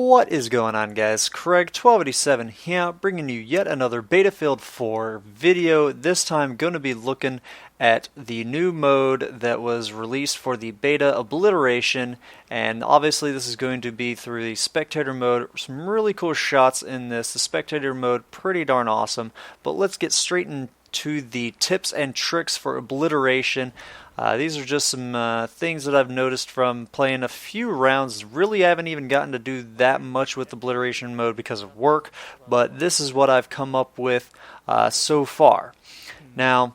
What is going on, guys? Craig 1287 here, bringing you yet another Betafield 4 video. This time going to be looking at the new mode that was released for the beta, Obliteration, and obviously this is going to be through the spectator mode. Some really cool shots in this. The spectator mode, pretty darn awesome. But let's get straight into the tips and tricks for Obliteration. These are just some things that I've noticed from playing a few rounds. Really haven't even gotten to do that much with Obliteration mode because of work, but this is what I've come up with so far. Now,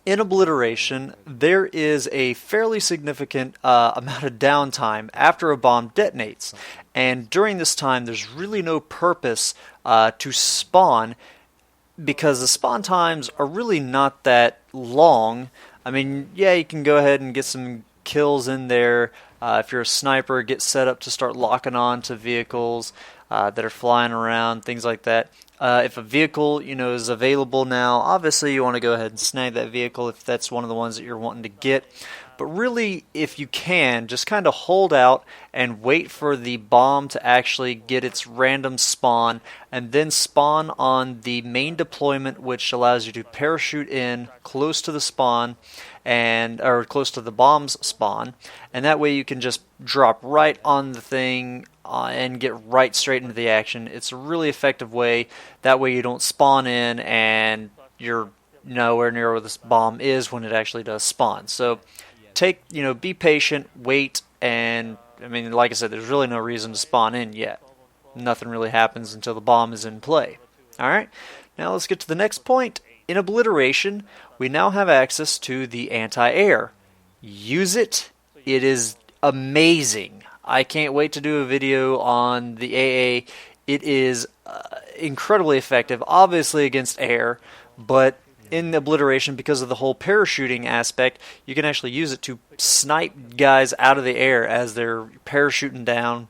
in Obliteration, there is a fairly significant amount of downtime after a bomb detonates, and during this time there's really no purpose to spawn because the spawn times are really not that long. I mean, yeah, you can go ahead and get some kills in there. If you're a sniper, get set up to start locking on to vehicles that are flying around, things like that. If a vehicle, is available now, obviously you want to go ahead and snag that vehicle if that's one of the ones that you're wanting to get. But really, if you can, just kind of hold out and wait for the bomb to actually get its random spawn, and then spawn on the main deployment, which allows you to parachute in close to the spawn, or close to the bomb's spawn, and that way you can just drop right on the thing and get right straight into the action. It's a really effective way. That way you don't spawn in and you're nowhere near where this bomb is when it actually does spawn. So be patient, wait, and I mean, like I said, there's really no reason to spawn in yet. Nothing really happens until the bomb is in play. Alright, now let's get to the next point. In Obliteration, we now have access to the anti-air. Use it. It is amazing. I can't wait to do a video on the AA. It is incredibly effective, obviously against air, but in Obliteration, because of the whole parachuting aspect, you can actually use it to snipe guys out of the air as they're parachuting down.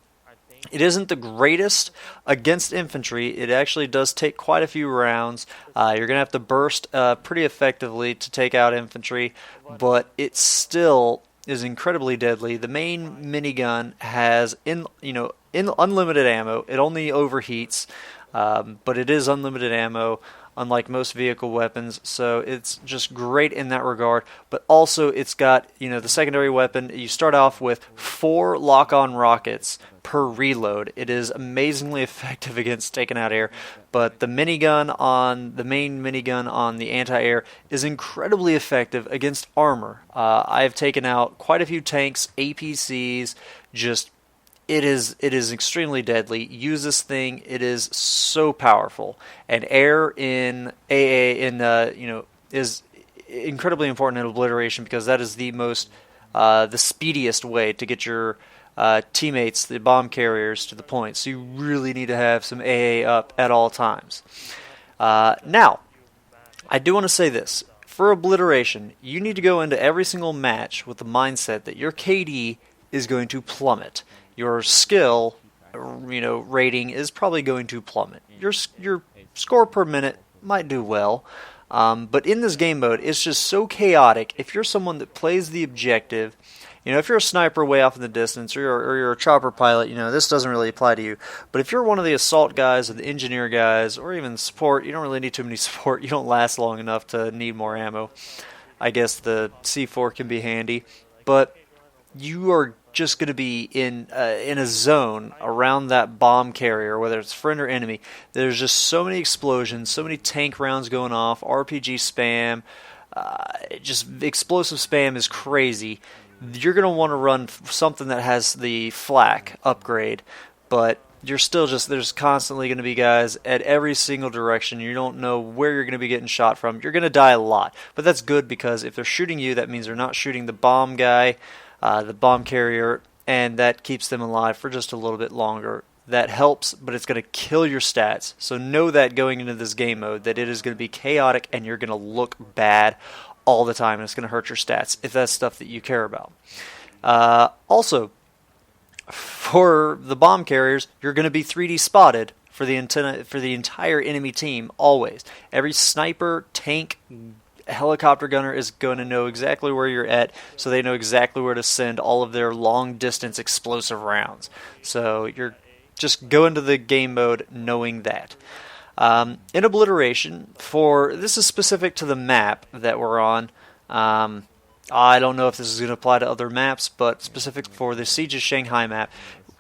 It isn't the greatest against infantry. It actually does take quite a few rounds. You're going to have to burst pretty effectively to take out infantry, but it still is incredibly deadly. The main minigun has unlimited ammo. It only overheats, but it is unlimited ammo, unlike most vehicle weapons, so it's just great in that regard. But also it's got, the secondary weapon. You start off with 4 lock-on rockets per reload. It is amazingly effective against taking out air, but the main minigun on the anti-air is incredibly effective against armor. I've taken out quite a few tanks, APCs, It is extremely deadly. Use this thing. It is so powerful. And air in AA is incredibly important in Obliteration because that is the speediest way to get your teammates, the bomb carriers, to the point. So you really need to have some AA up at all times. Now, I do want to say this. For Obliteration, you need to go into every single match with the mindset that your KD is going to plummet. Your skill, rating is probably going to plummet. Your score per minute might do well, but in this game mode, it's just so chaotic. If you're someone that plays the objective, if you're a sniper way off in the distance, or you're a chopper pilot, this doesn't really apply to you. But if you're one of the assault guys, or the engineer guys, or even support, you don't really need too many support. You don't last long enough to need more ammo. I guess the C4 can be handy, but you are just going to be in a zone around that bomb carrier, whether it's friend or enemy. There's just so many explosions, so many tank rounds going off, RPG spam, just explosive spam is crazy. You're going to want to run something that has the flak upgrade, but you're still there's constantly going to be guys at every single direction. You don't know where you're going to be getting shot from. You're going to die a lot, but that's good because if they're shooting you, that means they're not shooting the bomb guy, the bomb carrier, and that keeps them alive for just a little bit longer. That helps, but it's going to kill your stats. So know that going into this game mode, that it is going to be chaotic and you're going to look bad all the time, and it's going to hurt your stats if that's stuff that you care about. Also, for the bomb carriers, you're going to be 3D spotted for the entire enemy team always. Every sniper, tank, helicopter gunner is going to know exactly where you're at, so they know exactly where to send all of their long-distance explosive rounds. So you're just go into the game mode knowing that. In Obliteration, this is specific to the map that we're on. I don't know if this is going to apply to other maps, but specific for the Siege of Shanghai map,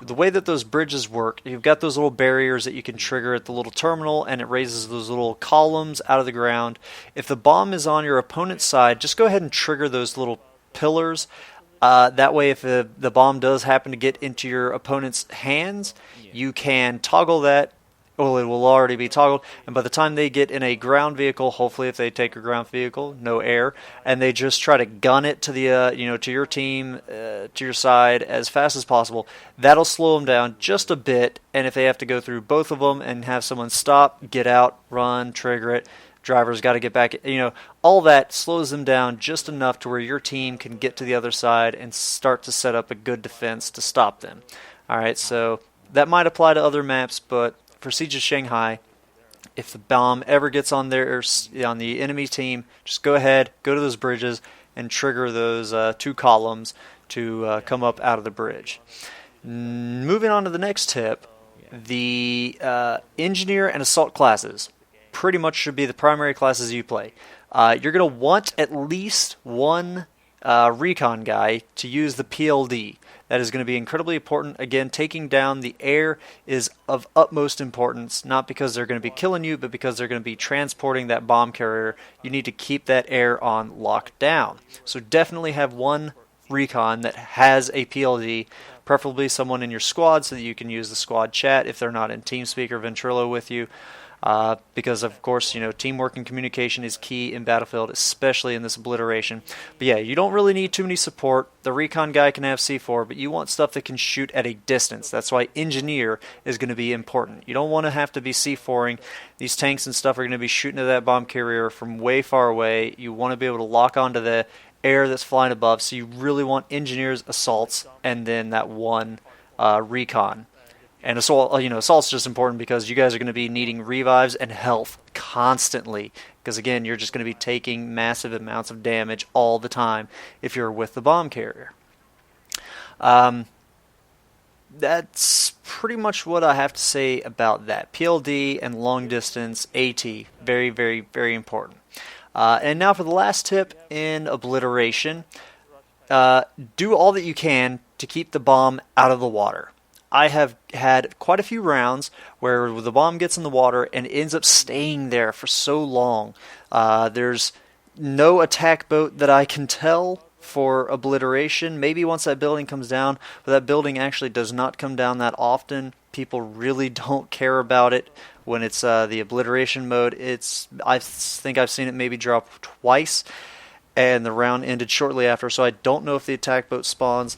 the way that those bridges work, you've got those little barriers that you can trigger at the little terminal, and it raises those little columns out of the ground. If the bomb is on your opponent's side, just go ahead and trigger those little pillars. That way, if the bomb does happen to get into your opponent's hands, you can toggle that. Well, it will already be toggled, and by the time they get in a ground vehicle, hopefully if they take a ground vehicle, no air, and they just try to gun it to the to your team, to your side as fast as possible, that'll slow them down just a bit. And if they have to go through both of them and have someone stop, get out, run, trigger it, driver's got to get back, all that slows them down just enough to where your team can get to the other side and start to set up a good defense to stop them. All right, so that might apply to other maps, but for Siege of Shanghai, if the bomb ever gets on the enemy team, just go ahead, go to those bridges, and trigger those 2 columns to come up out of the bridge. Moving on to the next tip, the engineer and assault classes pretty much should be the primary classes you play. You're going to want at least one recon guy to use the PLD. That is going to be incredibly important. Again, taking down the air is of utmost importance, not because they're going to be killing you, but because they're going to be transporting that bomb carrier. You need to keep that air on locked down. So definitely have one recon that has a PLD, preferably someone in your squad so that you can use the squad chat if they're not in TeamSpeak or Ventrilo with you. Because of course, teamwork and communication is key in Battlefield, especially in this Obliteration. But yeah, you don't really need too many support. The recon guy can have C4, but you want stuff that can shoot at a distance. That's why engineer is going to be important. You don't want to have to be C4ing. These tanks and stuff are going to be shooting at that bomb carrier from way far away. You want to be able to lock onto the air that's flying above, so you really want engineers, assaults, and then that one recon. And assault's just important because you guys are going to be needing revives and health constantly. Because again, you're just going to be taking massive amounts of damage all the time if you're with the bomb carrier. That's pretty much what I have to say about that. PLD and long distance AT, very, very, very important. And now for the last tip in Obliteration, do all that you can to keep the bomb out of the water. I have had quite a few rounds where the bomb gets in the water and ends up staying there for so long. There's no attack boat that I can tell for Obliteration. Maybe once that building comes down, but that building actually does not come down that often. People really don't care about it when it's the Obliteration mode. I think I've seen it maybe drop twice, and the round ended shortly after, so I don't know if the attack boat spawns.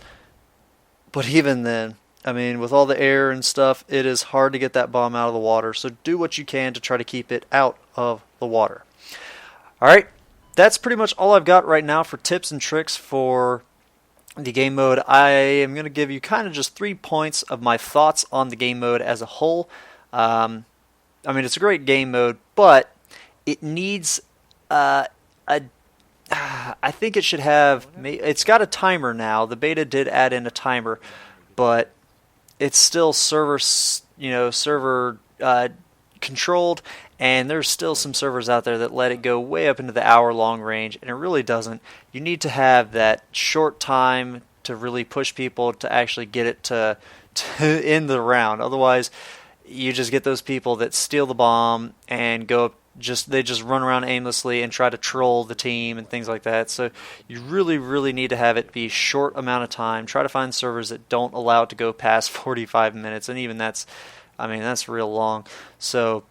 But even then, I mean, with all the air and stuff, it is hard to get that bomb out of the water. So do what you can to try to keep it out of the water. Alright, that's pretty much all I've got right now for tips and tricks for the game mode. I am going to give you kind of just 3 points of my thoughts on the game mode as a whole. I mean, it's a great game mode, but it needs I think it should have... It's got a timer now. The beta did add in a timer, but it's still server controlled, and there's still some servers out there that let it go way up into the hour-long range, and it really doesn't. You need to have that short time to really push people to actually get it to end the round. Otherwise, you just get those people that steal the bomb and they just run around aimlessly and try to troll the team and things like that. So you really, really need to have it be a short amount of time. Try to find servers that don't allow it to go past 45 minutes, and even that's real long. So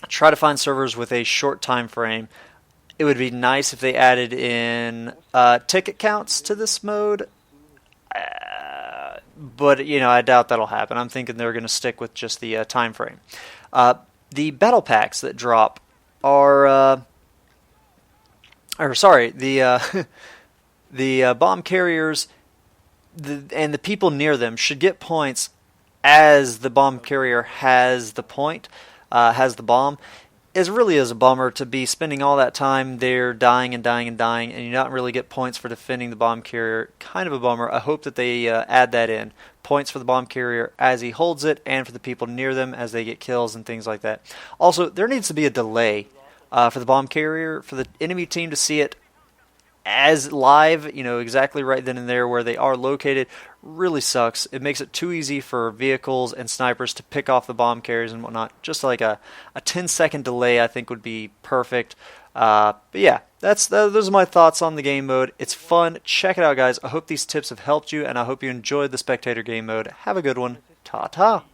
try to find servers with a short time frame. It would be nice if they added in ticket counts to this mode, but I doubt that'll happen. I'm thinking they're going to stick with just the time frame. The battle packs that drop are, the bomb carriers and the people near them should get points as the bomb carrier has the bomb. it really is a bummer to be spending all that time there dying and dying and dying, and you not really get points for defending the bomb carrier. Kind of a bummer. I hope that they add that in. Points for the bomb carrier as he holds it, and for the people near them as they get kills and things like that. Also, there needs to be a delay for the bomb carrier, for the enemy team to see it as live, exactly right then and there where they are located. Really sucks. It makes it too easy for vehicles and snipers to pick off the bomb carriers and whatnot. Just like a 10-second delay, I think, would be perfect. But yeah, those are my thoughts on the game mode. It's fun. Check it out, guys. I hope these tips have helped you, and I hope you enjoyed the spectator game mode. Have a good one. Ta-ta.